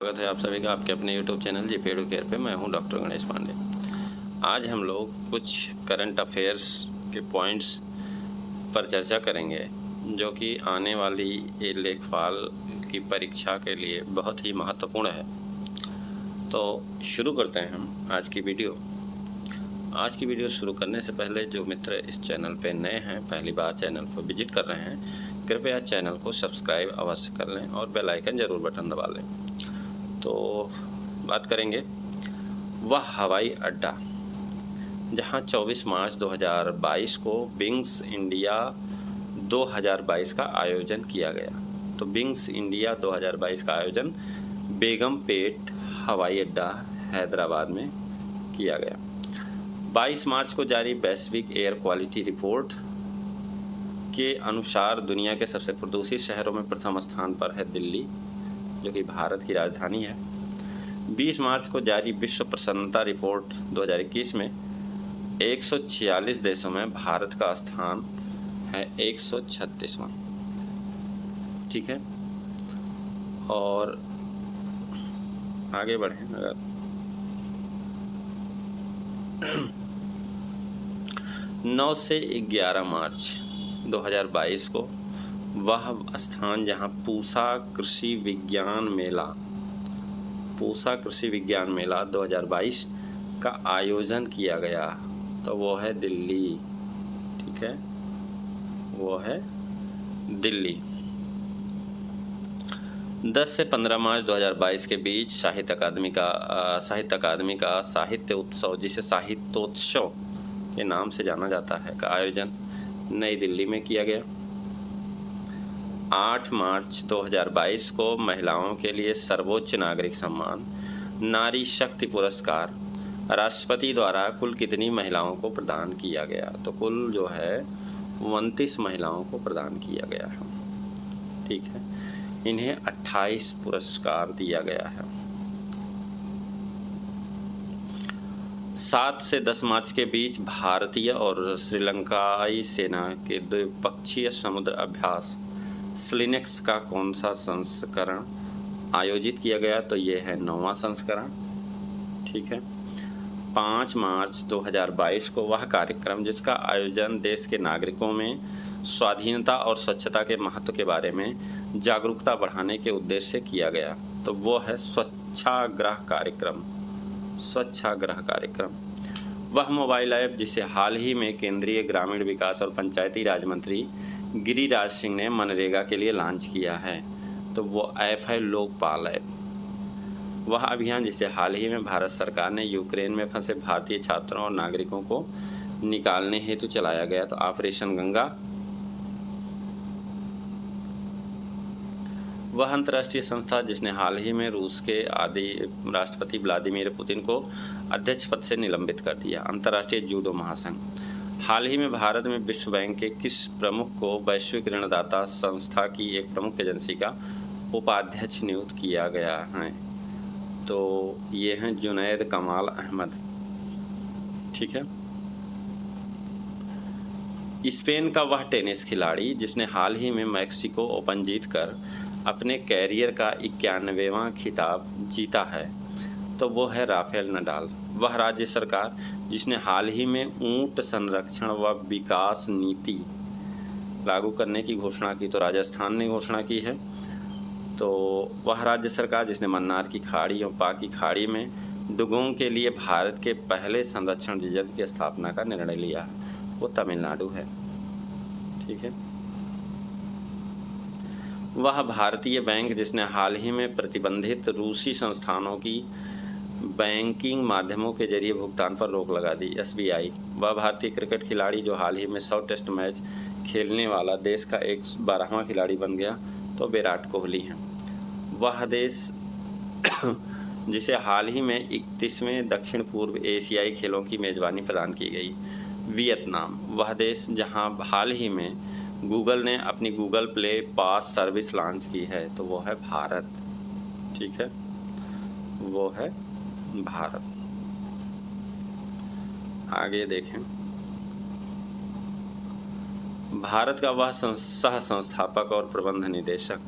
स्वागत है आप सभी का आपके अपने YouTube चैनल जी पेडू केयर पे। मैं हूं डॉक्टर गणेश पांडे। आज हम लोग कुछ करंट अफेयर्स के पॉइंट्स पर चर्चा करेंगे जो कि आने वाली ये लेखपाल की परीक्षा के लिए बहुत ही महत्वपूर्ण है। तो शुरू करते हैं हम आज की वीडियो। आज की वीडियो शुरू करने से पहले जो मित्र इस चैनल पे नए हैं, पहली बार चैनल पर विजिट कर रहे हैं, कृपया चैनल को सब्सक्राइब अवश्य कर लें और बेल आइकन ज़रूर बटन दबा लें। तो बात करेंगे वह हवाई अड्डा जहां 24 मार्च 2022 को विंग्स इंडिया 2022 का आयोजन किया गया। तो विंग्स इंडिया 2022 का आयोजन बेगमपेट हवाई अड्डा हैदराबाद में किया गया। 22 मार्च को जारी वैश्विक एयर क्वालिटी रिपोर्ट के अनुसार दुनिया के सबसे प्रदूषित शहरों में प्रथम स्थान पर है दिल्ली, जो कि भारत की राजधानी है। 20 मार्च को जारी विश्व प्रसन्नता रिपोर्ट 2021 में 146 देशों में भारत का स्थान है 136वां। ठीक है, और आगे बढ़ें अगर 9 से 11 मार्च 2022 को वह स्थान जहां पूसा कृषि विज्ञान मेला 2022 का आयोजन किया गया, तो वो है दिल्ली। ठीक है, वो है दिल्ली। 10 से 15 मार्च 2022 के बीच साहित्य अकादमी का साहित्य उत्सव, जिसे साहित्योत्सव के नाम से जाना जाता है, का आयोजन नई दिल्ली में किया गया। 8 मार्च 2022 को महिलाओं के लिए सर्वोच्च नागरिक सम्मान नारी शक्ति पुरस्कार राष्ट्रपति द्वारा कुल कितनी महिलाओं को प्रदान किया गया? तो कुल जो है 29 महिलाओं को प्रदान किया गया है। ठीक है, इन्हें 28 पुरस्कार दिया गया है। 7 से 10 मार्च के बीच भारतीय और श्रीलंकाई सेना के द्विपक्षीय समुद्र अभ्यास स्लिनेक्स का कौन सा संस्करण आयोजित किया गया? तो ये है 9वां संस्करण। ठीक है, 5 मार्च 2022 को वह कार्यक्रम जिसका आयोजन देश के नागरिकों में स्वाधीनता और स्वच्छता के महत्व के बारे में जागरूकता बढ़ाने के उद्देश्य से किया गया, तो वो है स्वच्छाग्रह कार्यक्रम। वह मोबाइल ऐप जिसे हाल ही में केंद्रीय ग्रामीण विकास और पंचायती राज मंत्री गिरिराज सिंह ने मनरेगा के लिए लॉन्च किया है, तो वो ऐप है लोकपाल ऐप। वह अभियान जिसे हाल ही में भारत सरकार ने यूक्रेन में फंसे भारतीय छात्रों और नागरिकों को निकालने हेतु चलाया गया, तो ऑपरेशन गंगा। वह अंतर्राष्ट्रीय संस्था जिसने हाल ही में रूस के आदि राष्ट्रपति व्लादिमीर पुतिन को अध्यक्ष पद से निलंबित कर दिया, अंतर्राष्ट्रीय जूडो महासंघ। हाल ही में भारत में विश्व बैंक के किस प्रमुख को वैश्विक ऋणदाता संस्था की एक प्रमुख एजेंसी का उपाध्यक्ष नियुक्त किया गया है? तो ये हैं जुनैद कमाल अहमद। ठीक है, स्पेन का वह टेनिस खिलाड़ी जिसने हाल ही में मैक्सिको ओपन जीतकर अपने कैरियर का 91वां खिताब जीता है, तो वो है राफेल नडाल। वह राज्य सरकार जिसने हाल ही में ऊंट संरक्षण व विकास नीति लागू करने की घोषणा की, तो राजस्थान ने घोषणा की है। तो वह राज्य सरकार जिसने मन्नार की खाड़ी और पाक खाड़ी में डुगोंग के लिए भारत के पहले संरक्षण रिजर्व की स्थापना का निर्णय लिया है, वो तमिलनाडु है। ठीक है, वह भारतीय बैंक जिसने हाल ही में प्रतिबंधित रूसी संस्थानों की बैंकिंग माध्यमों के जरिए भुगतान पर रोक लगा दी, SBI। वह भारतीय क्रिकेट खिलाड़ी जो हाल ही में 100 टेस्ट मैच खेलने वाला देश का 12वां खिलाड़ी बन गया, तो विराट कोहली हैं। वह देश जिसे हाल ही में 31वें दक्षिण पूर्व एशियाई खेलों की मेज़बानी प्रदान की गई, वियतनाम। वह देश जहां हाल ही में गूगल ने अपनी गूगल प्ले पास सर्विस लॉन्च की है, तो वो है भारत। ठीक है, वो है भारत। आगे देखें, भारत का वह सह संस्थापक और प्रबंध निदेशक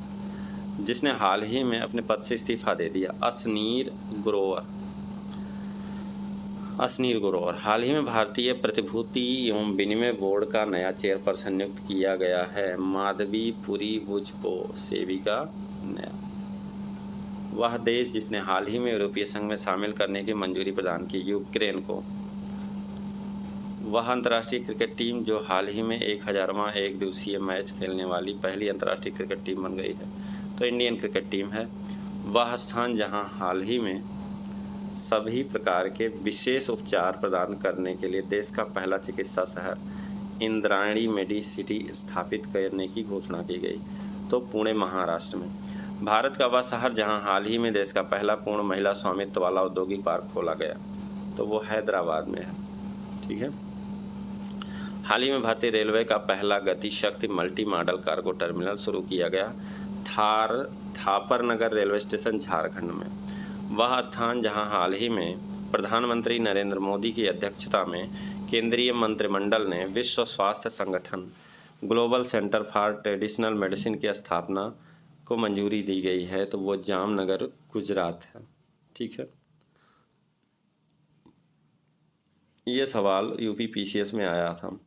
जिसने हाल ही में अपने पद से इस्तीफा दे दिया? असनीर ग्रोवर। हाल ही में भारतीय प्रतिभूति एवं विनिमय बोर्ड का नया चेयरपर्सन नियुक्त किया गया है। माधवी पुरी बुच को सेविका नया। वह देश जिसने हाल ही में यूरोपीय संघ में शामिल करने की मंजूरी प्रदान की? यूक्रेन को। वह अंतर्राष्ट्रीय क्रिकेट टीम जो हाल ही में 1000वां एक दिवसीय मैच खेलने वाली पहली अंतर्राष्ट्रीय क्रिकेट टीम बन गई है? तो इंडियन क्रिकेट टीम है। वह स्थान जहां हाल ही में सभी प्रकार के विशेष उपचार प्रदान करने के लिए देश का पहला चिकित्सा शहर इंद्रायणी मेडिसिटी स्थापित करने की घोषणा की गई? तो पुणे, महाराष्ट्र में। भारत का वह शहर जहां हाल ही में देश का पहला पूर्ण महिला स्वामित्व वाला औद्योगिक पार्क खोला गया? तो वो हैदराबाद में है। ठीक है। हाल ही में भारतीय रेलवे का पहला गति शक्ति मल्टी मॉडल कार्गो टर्मिनल शुरू किया गया? थापर नगर रेलवे स्टेशन, झारखंड में। वह स्थान जहां हाल ही में प्रधानमंत्री नरेंद्र मोदी की अध्यक्षता में केंद्रीय मंत्रिमंडल ने विश्व स्वास्थ्य संगठन global centre for traditional medicine की स्थापना को मंजूरी दी गई है? तो वो जामनगर, गुजरात है। ठीक है। ये सवाल यूपी पीसीएस में आया था।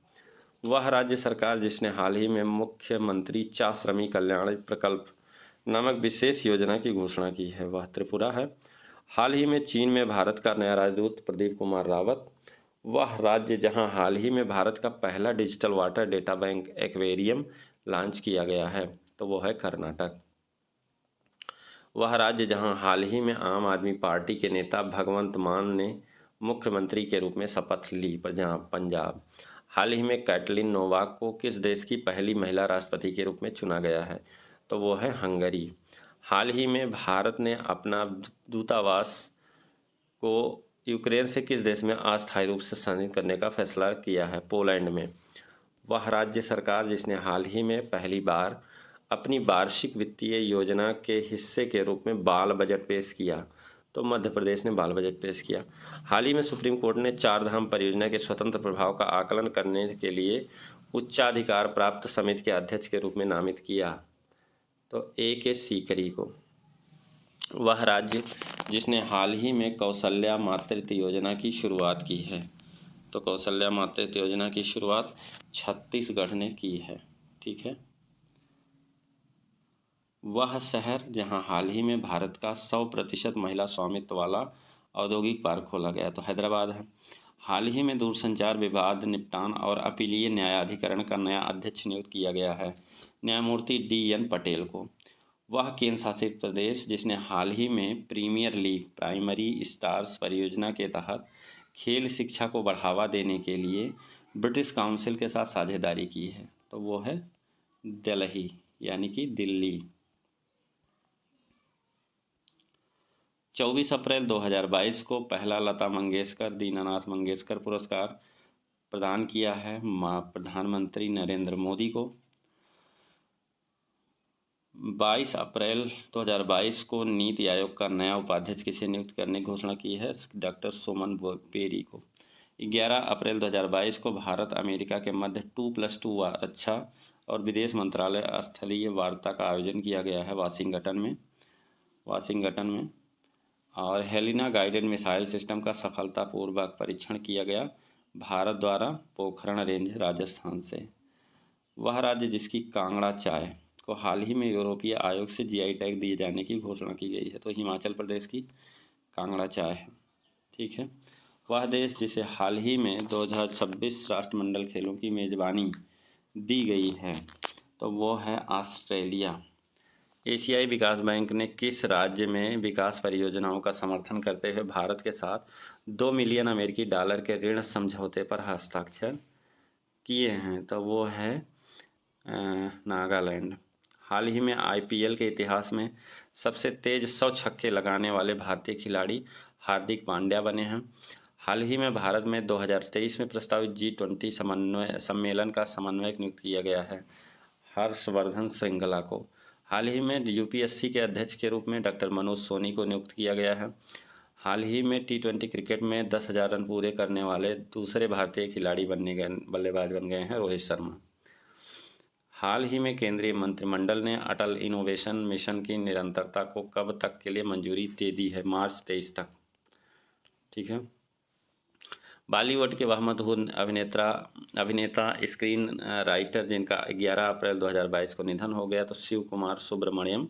वह राज्य सरकार जिसने हाल ही में मुख्यमंत्री चा श्रमिक कल्याण प्रकल्प नामक विशेष योजना की घोषणा की है? वह त्रिपुरा है। हाल ही में चीन में भारत का नया राजदूत प्रदीप कुमार रावत। वह राज्य जहां हाल ही में भारत का पहला digital water data bank aquarium launch किया गया है? तो वो है कर्नाटक। वह राज्य जहां हाल ही में आम आदमी पार्टी के नेता भगवंत मान ने मुख्यमंत्री के रूप में शपथ ली? पंजाब। हाल ही में कैटलिन नोवाक को किस देश की पहली महिला राष्ट्रपति के रूप में चुना गया है? तो वो है हंगरी। हाल ही में भारत ने अपना दूतावास को यूक्रेन से किस देश में अस्थायी रूप से स्थानांतरित करने का फैसला किया है? पोलैंड में। वह राज्य सरकार जिसने हाल ही में पहली बार अपनी वार्षिक वित्तीय योजना के हिस्से के रूप में बाल बजट पेश किया? तो मध्य प्रदेश ने बाल बजट पेश किया। हाल ही में सुप्रीम कोर्ट ने चार धाम परियोजना के स्वतंत्र प्रभाव का आकलन करने के लिए उच्चाधिकार प्राप्त समिति के अध्यक्ष के रूप में नामित किया? तो A.K. सीकरी को। वह राज्य जिसने हाल ही में कौशल्या मातृत्व योजना की शुरुआत की है? तो कौशल्या मातृत्व योजना की शुरुआत छत्तीसगढ़ ने की है। ठीक है। वह शहर जहां हाल ही में भारत का 100% महिला स्वामित्व वाला औद्योगिक पार्क खोला गया? तो हैदराबाद है। हाल ही में दूरसंचार विवाद निपटान और अपीलीय न्यायाधिकरण का नया अध्यक्ष नियुक्त किया गया है? न्यायमूर्ति D.N. पटेल को। वह केंद्र शासित प्रदेश जिसने हाल ही में प्रीमियर लीग प्राइमरी स्टार्स परियोजना के तहत खेल शिक्षा को बढ़ावा देने के लिए ब्रिटिश काउंसिल के साथ साझेदारी की है? तो वो है दिल्ली, यानी कि दिल्ली। 24 अप्रैल 2022 को पहला लता मंगेशकर दीनानाथ मंगेशकर पुरस्कार प्रदान किया है प्रधानमंत्री नरेंद्र मोदी को। 22 अप्रैल 2022 को नीति आयोग का नया उपाध्यक्ष किसे नियुक्त करने की घोषणा की है? डॉक्टर सुमन बेरी को। 11 अप्रैल 2022 को भारत अमेरिका के मध्य 2+2 रक्षा और विदेश मंत्रालय स्थलीय वार्ता का आयोजन किया गया है वाशिंगटन में। और हेलिना गाइडेड मिसाइल सिस्टम का सफलतापूर्वक परीक्षण किया गया भारत द्वारा पोखरण रेंज, राजस्थान से। वह राज्य जिसकी कांगड़ा चाय को हाल ही में यूरोपीय आयोग से GI टैग दिए जाने की घोषणा की गई है? तो हिमाचल प्रदेश की कांगड़ा चाय है। ठीक है। वह देश जिसे हाल ही में 2026 राष्ट्रमंडल खेलों की मेज़बानी दी गई है? तो वो है ऑस्ट्रेलिया। एशियाई विकास बैंक ने किस राज्य में विकास परियोजनाओं का समर्थन करते हुए भारत के साथ $2 मिलियन अमेरिकी डॉलर के ऋण समझौते पर हस्ताक्षर किए हैं? तो वो है नागालैंड। हाल ही में IPL के इतिहास में सबसे तेज 100 छक्के लगाने वाले भारतीय खिलाड़ी हार्दिक पांड्या बने हैं। हाल ही में भारत में 2023 में प्रस्तावित G20 सम्मेलन का समन्वयक नियुक्त किया गया है हर्षवर्धन श्रृंगला को। हाल ही में UPSC के अध्यक्ष के रूप में डॉक्टर मनोज सोनी को नियुक्त किया गया है। हाल ही में T20 क्रिकेट में 10,000 रन पूरे करने वाले दूसरे भारतीय खिलाड़ी बल्लेबाज बन गए हैं रोहित शर्मा। हाल ही में केंद्रीय मंत्रिमंडल ने अटल इनोवेशन मिशन की निरंतरता को कब तक के लिए मंजूरी दे दी है? मार्च 23 तक। ठीक है। बॉलीवुड के वह मशहूर अभिनेता स्क्रीन राइटर जिनका 11 अप्रैल 2022 को निधन हो गया, तो शिव कुमार सुब्रमण्यम।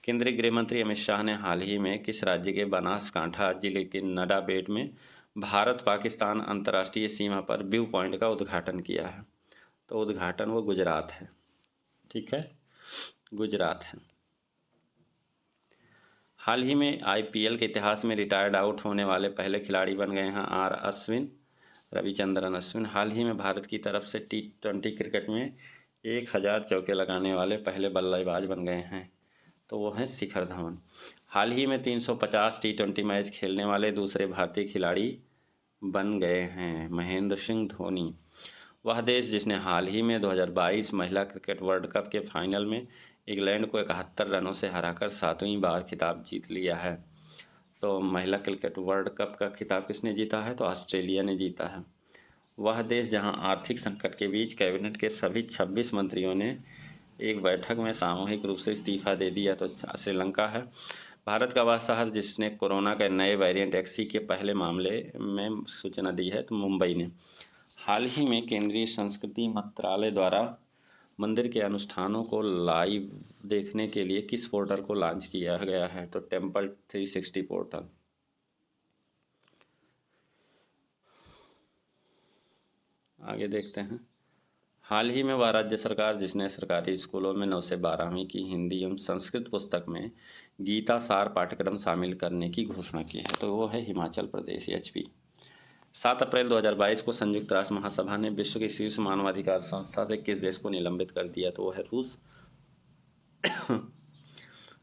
केंद्रीय गृह मंत्री अमित शाह ने हाल ही में किस राज्य के बनासकांठा जिले के नडाबेट में भारत पाकिस्तान अंतर्राष्ट्रीय सीमा पर व्यू पॉइंट का उद्घाटन किया है? तो उद्घाटन वो गुजरात है। ठीक है, गुजरात है। हाल ही में आईपीएल के इतिहास में रिटायर्ड आउट होने वाले पहले खिलाड़ी बन गए हैं रविचंद्रन अश्विन। हाल ही में भारत की तरफ से T20 क्रिकेट में 1000 चौके लगाने वाले पहले बल्लेबाज बन गए हैं, तो वो हैं शिखर धवन। हाल ही में 350 T20 मैच खेलने वाले दूसरे भारतीय खिलाड़ी बन गए हैं महेंद्र सिंह धोनी। वह देश जिसने हाल ही में 2022 महिला क्रिकेट वर्ल्ड कप के फाइनल में इंग्लैंड को 71 रनों से हराकर 7वीं बार खिताब जीत लिया है। तो महिला क्रिकेट वर्ल्ड कप का खिताब किसने जीता है? तो ऑस्ट्रेलिया ने जीता है। वह देश जहां आर्थिक संकट के बीच कैबिनेट के सभी 26 मंत्रियों ने एक बैठक में सामूहिक रूप से इस्तीफा दे दिया, तो श्रीलंका है। भारत का वह शहर जिसने कोरोना के नए वेरिएंट XE के पहले मामले में सूचना दी है, तो मुंबई ने। हाल ही में केंद्रीय संस्कृति मंत्रालय द्वारा मंदिर के अनुष्ठानों को लाइव देखने के लिए किस पोर्टल को लॉन्च किया गया है? तो टेम्पल 360 पोर्टल। आगे देखते हैं। हाल ही में वह राज्य सरकार जिसने सरकारी स्कूलों में 9 से 12वीं की हिंदी एवं संस्कृत पुस्तक में गीता सार पाठ्यक्रम शामिल करने की घोषणा की है, तो वो है हिमाचल प्रदेश HP। 7 अप्रैल 2022 को संयुक्त राष्ट्र महासभा ने विश्व की शीर्ष मानवाधिकार संस्था से किस देश को निलंबित कर दिया? तो वो है रूस।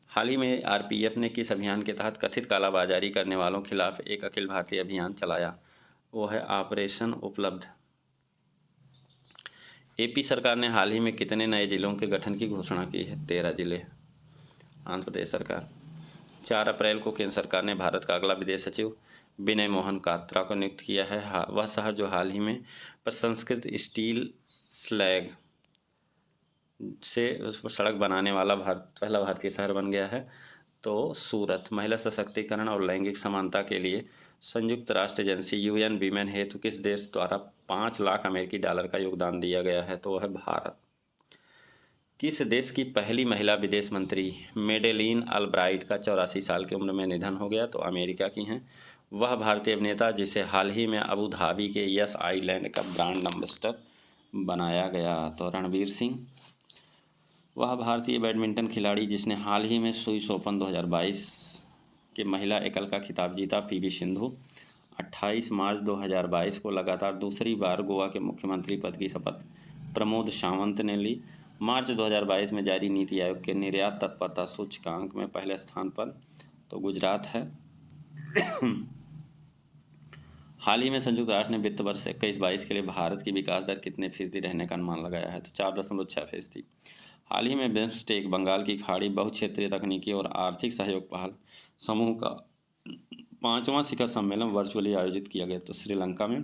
हाल ही में RPF ने किस अभियान के तहत कथित कालाबाजारी करने वालों के खिलाफ एक अखिल भारतीय अभियान चलाया? वो है ऑपरेशन उपलब्ध। AP सरकार ने हाल ही में कितने नए जिलों के गठन की घोषणा की है? 13 जिले। आंध्र प्रदेश सरकार। 4 अप्रैल को केंद्र सरकार ने भारत का अगला विदेश सचिव विनय मोहन कात्रा को नियुक्त किया है। वह शहर जो हाल ही में प्रसंस्कृत स्टील स्लैग से उस पर सड़क बनाने वाला पहला भारतीय शहर बन गया है, तो सूरत। महिला सशक्तिकरण और लैंगिक समानता के लिए संयुक्त राष्ट्र एजेंसी UN वीमेन हेतु किस देश द्वारा 5 लाख अमेरिकी डॉलर का योगदान दिया गया है? तो वह है भारत। किस देश की पहली महिला विदेश मंत्री मेडेलिन अल्ब्राइट का 84 साल की उम्र में निधन हो गया? तो अमेरिका की हैं। वह भारतीय अभिनेता जिसे हाल ही में अबू धाबी के यस आइलैंड का ब्रांड एम्बेसडर बनाया गया, तो रणवीर सिंह। वह भारतीय बैडमिंटन खिलाड़ी जिसने हाल ही में स्विस ओपन 2022 के महिला एकल का खिताब जीता, PV सिंधु। 28 मार्च 2022 को लगातार दूसरी बार गोवा के मुख्यमंत्री पद की शपथ प्रमोद सावंत ने ली। मार्च 2022 में जारी नीति आयोग के निर्यात तत्परता सूचकांक में पहले स्थान पर, तो गुजरात है। हाल ही में संयुक्त राष्ट्र ने वित्त वर्ष 21-22 के लिए भारत की विकास दर कितने फीसदी रहने का अनुमान लगाया है? तो 4.6%। हाल ही में बिम्स्टेक बंगाल की खाड़ी बहुक्षेत्रीय तकनीकी और आर्थिक सहयोग पहल समूह का 5वां शिखर सम्मेलन वर्चुअली आयोजित किया गया, तो श्रीलंका में।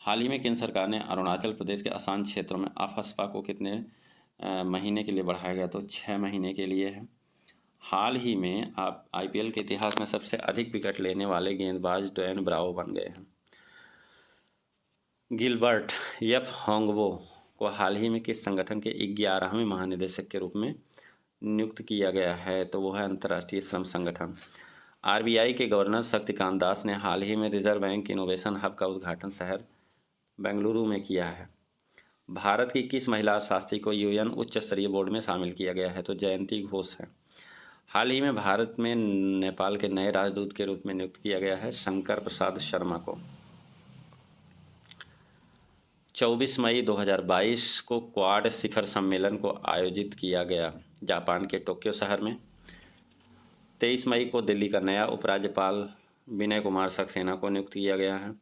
हाल ही में केंद्र सरकार ने अरुणाचल प्रदेश के आसान क्षेत्रों में अफस्पा को कितने महीने के लिए बढ़ाया गया? तो 6 महीने के लिए है। हाल ही में आप IPL के इतिहास में सबसे अधिक विकेट लेने वाले गेंदबाज ड्वेन ब्रावो बन गए हैं। गिलबर्ट F होंगवो को हाल ही में किस संगठन के 11वें महानिदेशक के रूप में नियुक्त किया गया है? तो वो है अंतर्राष्ट्रीय श्रम संगठन। RBI के गवर्नर शक्तिकांत दास ने हाल ही में रिजर्व बैंक इनोवेशन हब का उद्घाटन शहर बेंगलुरु में किया है। भारत की किस महिला शास्त्री को UN उच्च स्तरीय बोर्ड में शामिल किया गया है? तो जयंती घोष है। हाल ही में भारत में नेपाल के नए राजदूत के रूप में नियुक्त किया गया है शंकर प्रसाद शर्मा को। 24 मई 2022 को क्वाड शिखर सम्मेलन को आयोजित किया गया जापान के टोक्यो शहर में। 23 मई को दिल्ली का नया उपराज्यपाल विनय कुमार सक्सेना को नियुक्त किया गया है।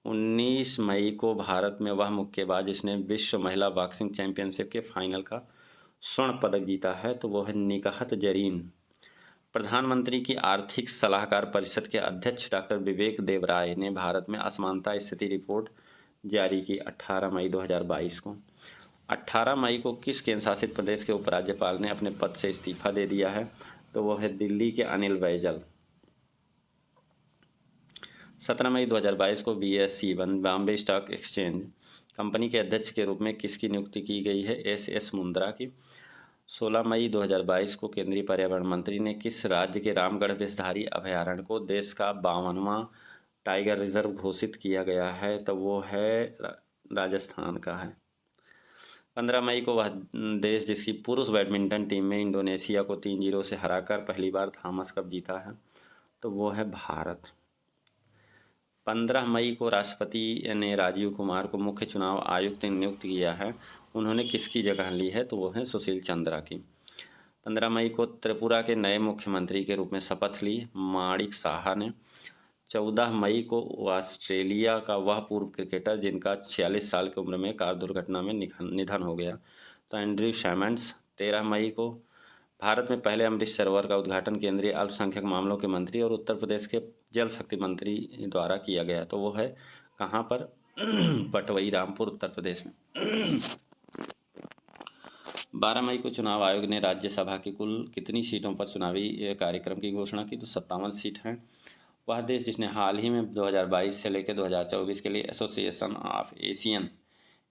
19 मई को भारत में वह मुक्केबाज जिसने विश्व महिला बॉक्सिंग चैंपियनशिप के फाइनल का स्वर्ण पदक जीता है, तो वो है निकहत जरीन। प्रधानमंत्री की आर्थिक सलाहकार परिषद के अध्यक्ष डॉक्टर विवेक देवराय ने भारत में असमानता स्थिति रिपोर्ट जारी की 18 मई 2022 को। 18 मई को किस केंद्र शासित प्रदेश के उपराज्यपाल ने अपने पद से इस्तीफा दे दिया है? तो वो है दिल्ली के अनिल बैजल। 17 मई 2022 को BSE Bombay stock exchange company के अध्यक्ष के रूप में किसकी नियुक्ति की गई है? SS मुंद्रा की। 16 मई 2022 को केंद्रीय पर्यावरण मंत्री ने किस राज्य के रामगढ़ विषधारी अभयारण्य को देश का 52वां टाइगर रिजर्व घोषित किया गया है? तो वो है राजस्थान का है। 15 मई को वह देश जिसकी पुरुष बैडमिंटन टीम में इंडोनेशिया को 3-0 से हराकर पहली बार थॉमस कप जीता है? तो वो है भारत। 15 मई को राष्ट्रपति ने राजीव कुमार को मुख्य चुनाव आयुक्त नियुक्त किया है। उन्होंने किसकी जगह ली है? तो वो है सुशील चंद्रा की। 15 मई को त्रिपुरा के नए मुख्यमंत्री के रूप में शपथ ली माणिक साहा ने। 14 मई को ऑस्ट्रेलिया का वह पूर्व क्रिकेटर जिनका 46 साल की उम्र में कार दुर्घटना में निधन हो गया, तो एंड्रयू सैमंड्स। 13 मई को भारत में पहले अमृत सरोवर का उद्घाटन केंद्रीय अल्पसंख्यक मामलों के मंत्री और उत्तर प्रदेश के जल शक्ति मंत्री द्वारा किया गया, तो वो है कहाँ पर? पटवई रामपुर, उत्तर प्रदेश में। 12 मई को चुनाव आयोग ने राज्यसभा की कुल कितनी सीटों पर चुनावी कार्यक्रम की घोषणा की? तो 57 सीट हैं। वह देश जिसने हाल ही में 2022 से लेकर 2024 के लिए association of Asian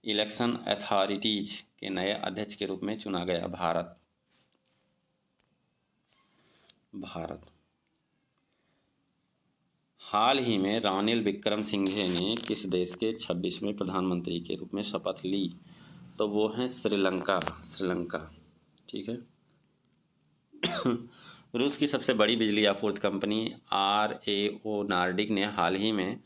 election authorities के नए अध्यक्ष के रूप में चुना गया? भारत। हाल ही में रानिल विक्रमसिंघे ने किस देश के 26वें प्रधानमंत्री के रूप में शपथ ली? तो वो हैं श्रीलंका। ठीक है। रूस की सबसे बड़ी बिजली आपूर्ति कंपनी RAO नॉर्डिक ने हाल ही में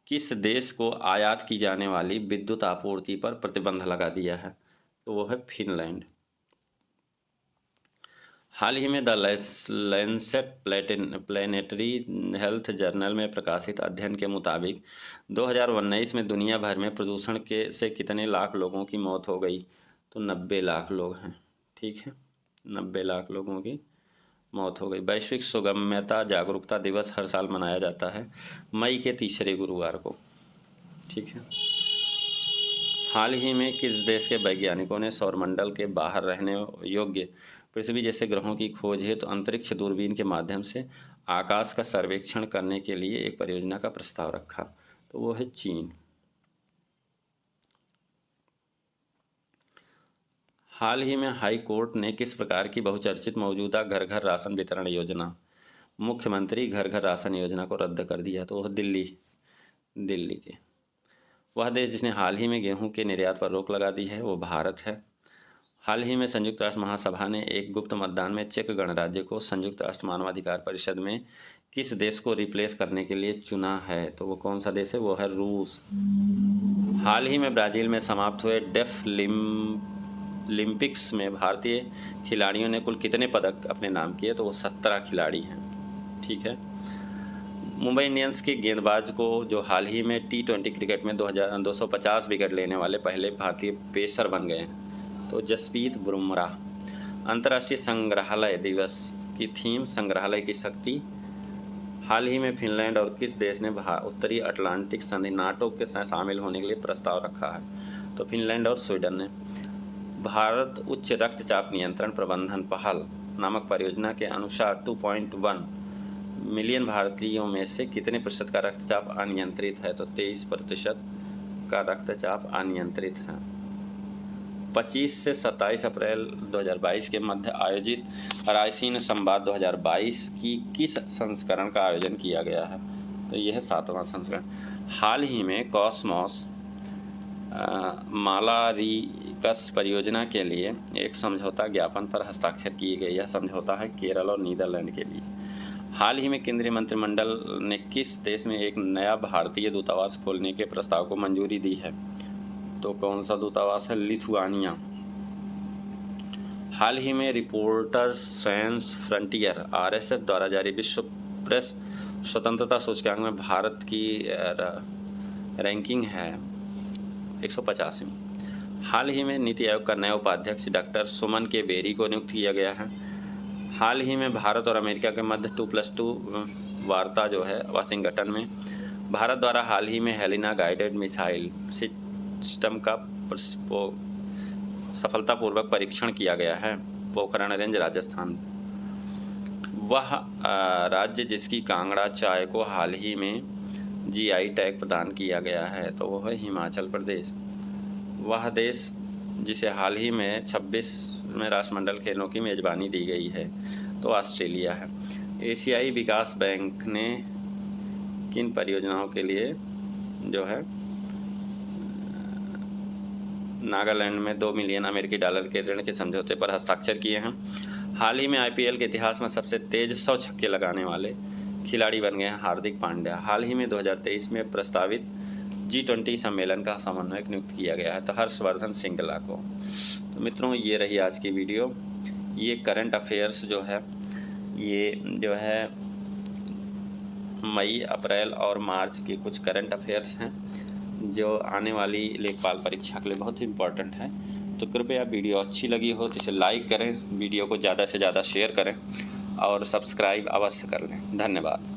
किस देश को आयात की जाने वाली विद्युत आपूर्ति पर प्रतिबंध लगा दिया है? तो वो है फिनलैंड। हाल ही में the Lancet planetary health journal में प्रकाशित अध्ययन के मुताबिक 2019 में दुनिया भर में प्रदूषण से कितने लाख लोगों की मौत हो गई? तो 90 लाख लोग हैं। ठीक है, 90 लाख लोगों की मौत हो गई। वैश्विक सुगम्यता जागरूकता दिवस हर साल मनाया जाता है मई के तीसरे गुरुवार को। ठीक है। हाल ही में किस देश के वैज्ञानिकों ने सौरमंडल के बाहर रहने योग्य पृथ्वी जैसे ग्रहों की खोज हेतु अंतरिक्ष दूरबीन के माध्यम से आकाश का सर्वेक्षण करने के लिए एक परियोजना का प्रस्ताव रखा? तो वो है चीन। हाल ही में हाई कोर्ट ने किस प्रकार की बहुचर्चित मौजूदा घर घर राशन वितरण योजना, मुख्यमंत्री घर घर राशन योजना को रद्द कर दिया? तो वह दिल्ली के। वह देश जिसने हाल ही में गेहूं के निर्यात पर रोक लगा दी है वो भारत है। हाल ही में संयुक्त राष्ट्र महासभा ने एक गुप्त मतदान में चेक गणराज्य को संयुक्त राष्ट्र मानवाधिकार परिषद में किस देश को रिप्लेस करने के लिए चुना है? तो वो कौन सा देश है? वो है रूस। हाल ही में ब्राज़ील में समाप्त हुए डेफ ओलंपिक्स में भारतीय खिलाड़ियों ने कुल कितने पदक अपने नाम किए? तो वो 17 खिलाड़ी हैं। ठीक है। मुंबई इंडियंस के गेंदबाज को जो हाल ही में T20 क्रिकेट में 250 विकेट लेने वाले पहले भारतीय पेसर बन गए हैं? तो जसप्रीत बुमराह। अंतर्राष्ट्रीय संग्रहालय दिवस की थीम संग्रहालय की शक्ति। हाल ही में फिनलैंड और किस देश ने उत्तरी अटलांटिक संधि नाटो के साथ शामिल होने के लिए प्रस्ताव रखा है? तो फिनलैंड और स्वीडन ने। भारत उच्च रक्तचाप नियंत्रण प्रबंधन पहल नामक परियोजना के अनुसार 2.1 मिलियन भारतीयों में से कितने प्रतिशत का रक्तचाप अनियंत्रित है? तो 23% का रक्तचाप अनियंत्रित है। 25 से 27 अप्रैल 2022 के मध्य आयोजित रायसीन संवाद 2022 की किस संस्करण का आयोजन किया गया है? तो यह है 7वां संस्करण। हाल ही में कॉस्मोस मालारिकस परियोजना के लिए एक समझौता ज्ञापन पर हस्ताक्षर किए गए। यह समझौता है केरल और नीदरलैंड के बीच। हाल ही में केंद्रीय मंत्रिमंडल ने किस देश में एक नया भारतीय दूतावास खोलने के प्रस्ताव को मंजूरी दी है? तो कौन सा दूतावास है? लिथुआनिया। हाल ही में रिपोर्टर्स सैंस फ्रंटियर RSF द्वारा जारी विश्व प्रेस स्वतंत्रता सूचकांक में भारत की रैंकिंग है 185। हाल ही में नीति आयोग का नया उपाध्यक्ष डॉक्टर सुमन के बेरी को नियुक्त किया गया है। हाल ही में भारत और अमेरिका के मध्य 2+2 वार्ता जो है वाशिंगटन में। भारत द्वारा हाल ही में हेलिना गाइडेड मिसाइल सिस्टम का सफलतापूर्वक परीक्षण किया गया है? पोखरण रेंज, राजस्थान। वह राज्य जिसकी कांगड़ा चाय को हाल ही में जीआई टैग प्रदान किया गया है, तो वो है हिमाचल प्रदेश। वह देश जिसे हाल ही में 26वें राष्ट्रमंडल खेलों की मेज़बानी दी गई है, तो ऑस्ट्रेलिया है। एशियाई विकास बैंक ने किन परियोजनाओं के लिए जो है नागालैंड में 2 मिलियन अमेरिकी डॉलर के ऋण के समझौते पर हस्ताक्षर किए हैं? हाल ही में आईपीएल के इतिहास में सबसे तेज 100 छक्के लगाने वाले खिलाड़ी बन गए हैं हार्दिक पांड्या। हाल ही में 2023 में प्रस्तावित G20 सम्मेलन का समन्वयक नियुक्त किया गया है, तो हर्षवर्धन श्रृंगला को। तो मित्रों, ये रही आज की वीडियो। ये करंट अफेयर्स जो है, ये जो है मई, अप्रैल और मार्च के कुछ करंट अफेयर्स हैं जो आने वाली लेखपाल परीक्षा के लिए बहुत ही इम्पोर्टेंट है। तो कृपया वीडियो अच्छी लगी हो तो इसे लाइक करें, वीडियो को ज़्यादा से ज़्यादा शेयर करें और सब्सक्राइब अवश्य कर लें। धन्यवाद।